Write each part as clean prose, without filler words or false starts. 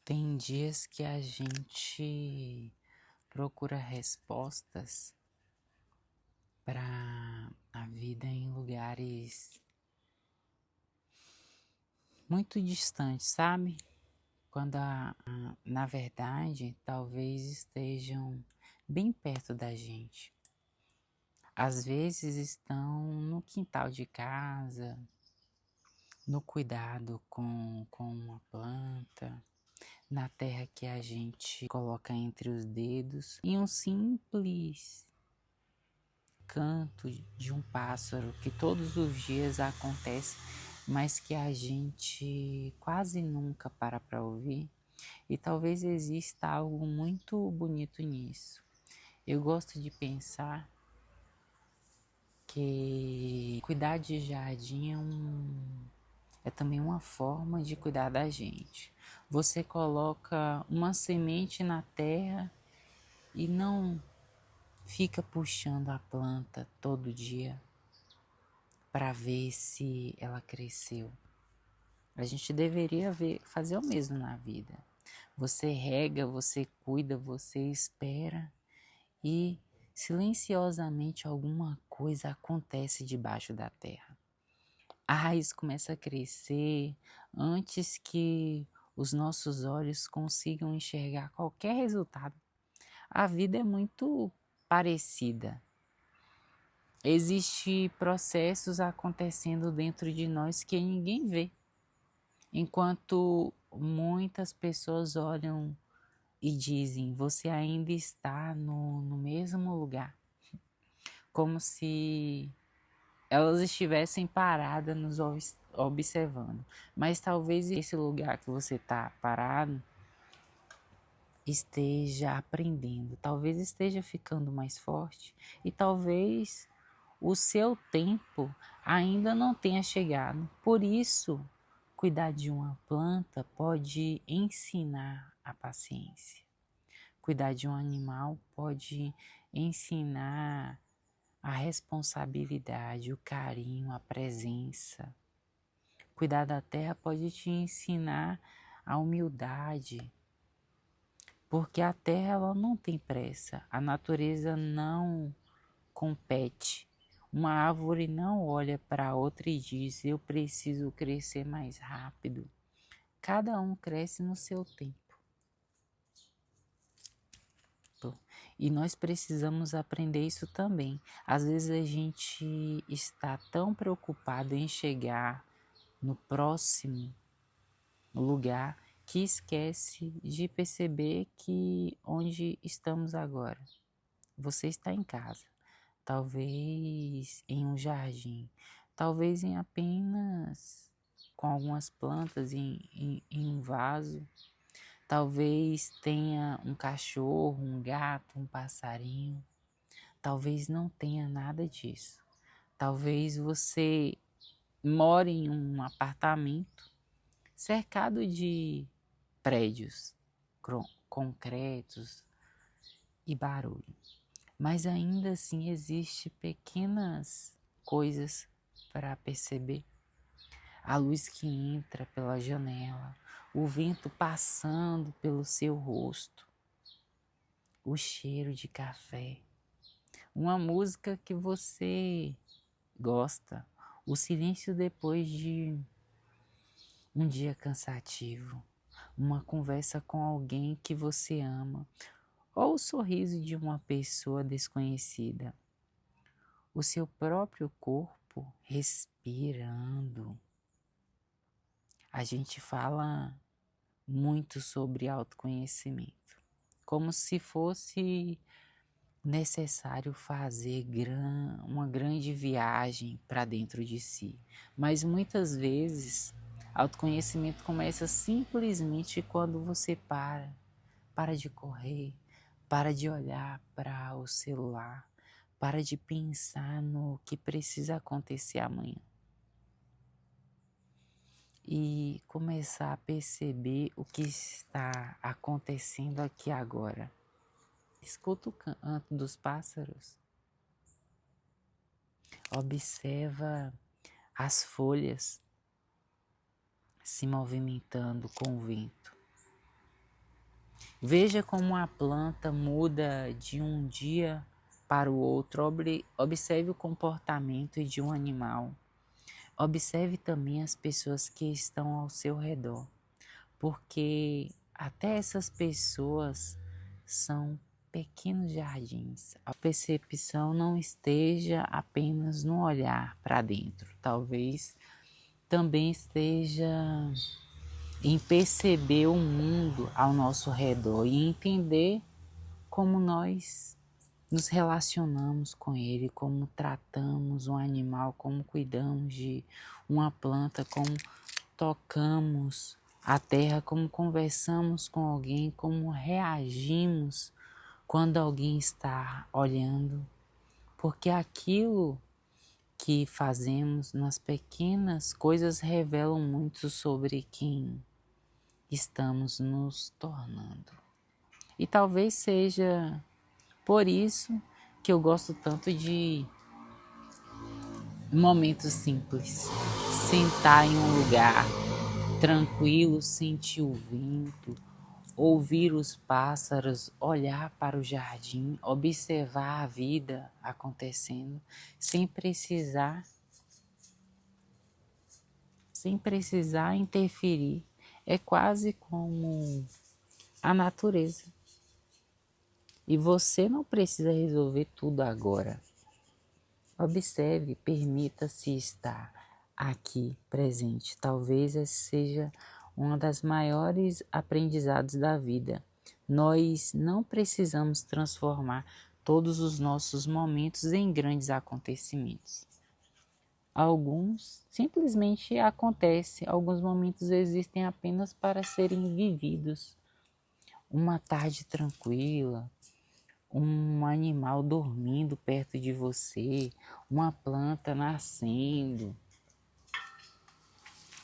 Tem dias que a gente procura respostas para a vida em lugares muito distantes, sabe? Quando na verdade talvez estejam bem perto da gente. Às vezes estão no quintal de casa, no cuidado com uma planta, na terra que a gente coloca entre os dedos, em um simples canto de um pássaro que todos os dias acontece, mas que a gente quase nunca para ouvir. E talvez exista algo muito bonito nisso. Eu gosto de pensar que cuidar de jardim é também uma forma de cuidar da gente. Você coloca uma semente na terra e não fica puxando a planta todo dia para ver se ela cresceu. A gente deveria fazer o mesmo na vida. Você rega, você cuida, você espera e silenciosamente alguma coisa acontece debaixo da terra. A raiz começa a crescer antes que os nossos olhos consigam enxergar qualquer resultado. A vida é muito parecida. Existem processos acontecendo dentro de nós que ninguém vê, enquanto muitas pessoas olham e dizem: você ainda está no mesmo lugar, como se elas estivessem paradas nos observando. Mas talvez esse lugar que você está parado esteja aprendendo, talvez esteja ficando mais forte e talvez o seu tempo ainda não tenha chegado. Por isso, cuidar de uma planta pode ensinar a paciência. Cuidar de um animal pode ensinar a responsabilidade, o carinho, a presença. Cuidar da terra pode te ensinar a humildade, porque a terra ela não tem pressa, a natureza não compete. Uma árvore não olha para outra e diz: eu preciso crescer mais rápido. Cada um cresce no seu tempo. E nós precisamos aprender isso também. Às vezes a gente está tão preocupado em chegar no próximo lugar que esquece de perceber que onde estamos agora. Você está em casa, talvez em um jardim, talvez em apenas com algumas plantas em um vaso. Talvez tenha um cachorro, um gato, um passarinho. Talvez não tenha nada disso. Talvez você more em um apartamento cercado de prédios concretos e barulho. Mas ainda assim existem pequenas coisas para perceber. A luz que entra pela janela, o vento passando pelo seu rosto, o cheiro de café, uma música que você gosta, o silêncio depois de um dia cansativo, uma conversa com alguém que você ama, ou o sorriso de uma pessoa desconhecida, o seu próprio corpo respirando. A gente fala muito sobre autoconhecimento, como se fosse necessário fazer uma grande viagem para dentro de si. Mas muitas vezes, autoconhecimento começa simplesmente quando você para de correr, para de olhar para o celular, para de pensar no que precisa acontecer amanhã. E começar a perceber o que está acontecendo aqui agora. Escuta o canto dos pássaros. Observa as folhas se movimentando com o vento. Veja como a planta muda de um dia para o outro. Observe o comportamento de um animal. Observe também as pessoas que estão ao seu redor, porque até essas pessoas são pequenos jardins. A percepção não esteja apenas no olhar para dentro, talvez também esteja em perceber o mundo ao nosso redor e entender como nós nos relacionamos com ele, como tratamos um animal, como cuidamos de uma planta, como tocamos a terra, como conversamos com alguém, como reagimos quando alguém está olhando, porque aquilo que fazemos nas pequenas coisas revelam muito sobre quem estamos nos tornando. E talvez seja por isso que eu gosto tanto de momentos simples. Sentar em um lugar tranquilo, sentir o vento, ouvir os pássaros, olhar para o jardim, observar a vida acontecendo, sem precisar interferir. É quase como a natureza. E você não precisa resolver tudo agora. Observe, permita-se estar aqui presente. Talvez essa seja uma das maiores aprendizados da vida. Nós não precisamos transformar todos os nossos momentos em grandes acontecimentos. Alguns simplesmente acontecem, alguns momentos existem apenas para serem vividos. Uma tarde tranquila, um animal dormindo perto de você, uma planta nascendo.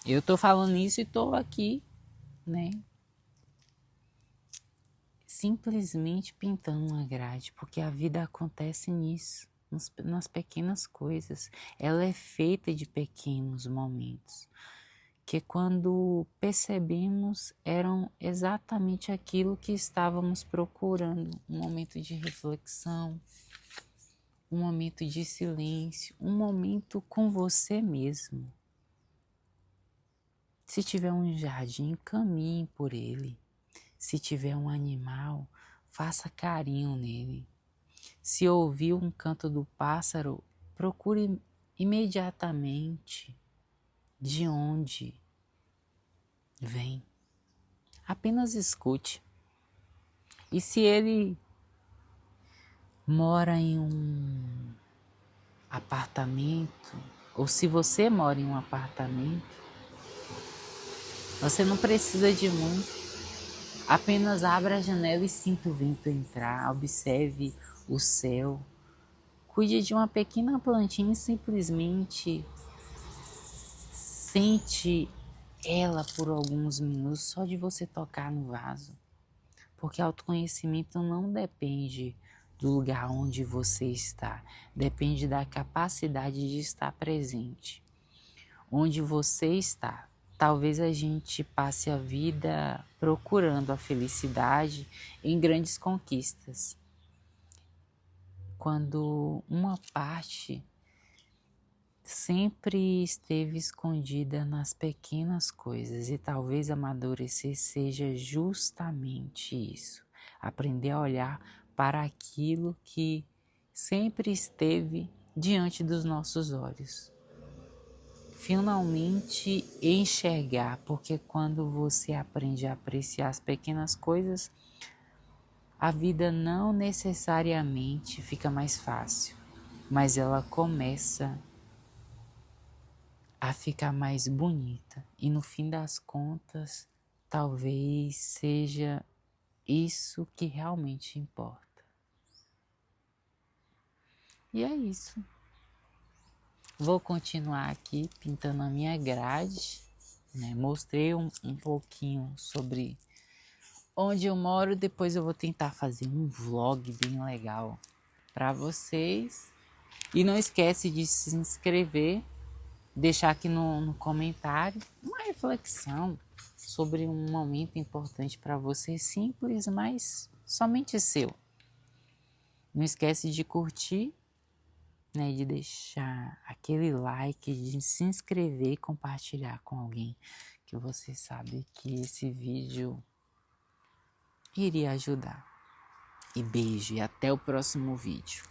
Eu estou falando isso e estou aqui, né? Simplesmente pintando uma grade, porque a vida acontece nisso, nas pequenas coisas. Ela é feita de pequenos momentos, que quando percebemos eram exatamente aquilo que estávamos procurando. Um momento de reflexão, um momento de silêncio, um momento com você mesmo. Se tiver um jardim, caminhe por ele. Se tiver um animal, faça carinho nele. Se ouvir um canto do pássaro, procure imediatamente de onde vem. Apenas escute. E se ele mora em um apartamento, ou se você mora em um apartamento, você não precisa de muito. Apenas abra a janela e sinta o vento entrar. Observe o céu. Cuide de uma pequena plantinha e simplesmente sente ela por alguns minutos só de você tocar no vaso. Porque autoconhecimento não depende do lugar onde você está, depende da capacidade de estar presente. Onde você está. Talvez a gente passe a vida procurando a felicidade em grandes conquistas, quando uma parte sempre esteve escondida nas pequenas coisas, e talvez amadurecer seja justamente isso, aprender a olhar para aquilo que sempre esteve diante dos nossos olhos. Finalmente enxergar, porque quando você aprende a apreciar as pequenas coisas, a vida não necessariamente fica mais fácil, mas ela começa a ficar mais bonita. E no fim das contas, talvez seja isso que realmente importa. E é isso. Vou continuar aqui pintando a minha grade, né? Mostrei um pouquinho sobre onde eu moro. Depois eu vou tentar fazer um vlog bem legal para vocês. E não esquece de se inscrever, deixar aqui no comentário uma reflexão. sobre um momento importante para você, simples, mas somente seu. Não esquece de curtir, né, de deixar aquele like, de se inscrever e compartilhar com alguém que você sabe que esse vídeo iria ajudar. E beijo e até o próximo vídeo.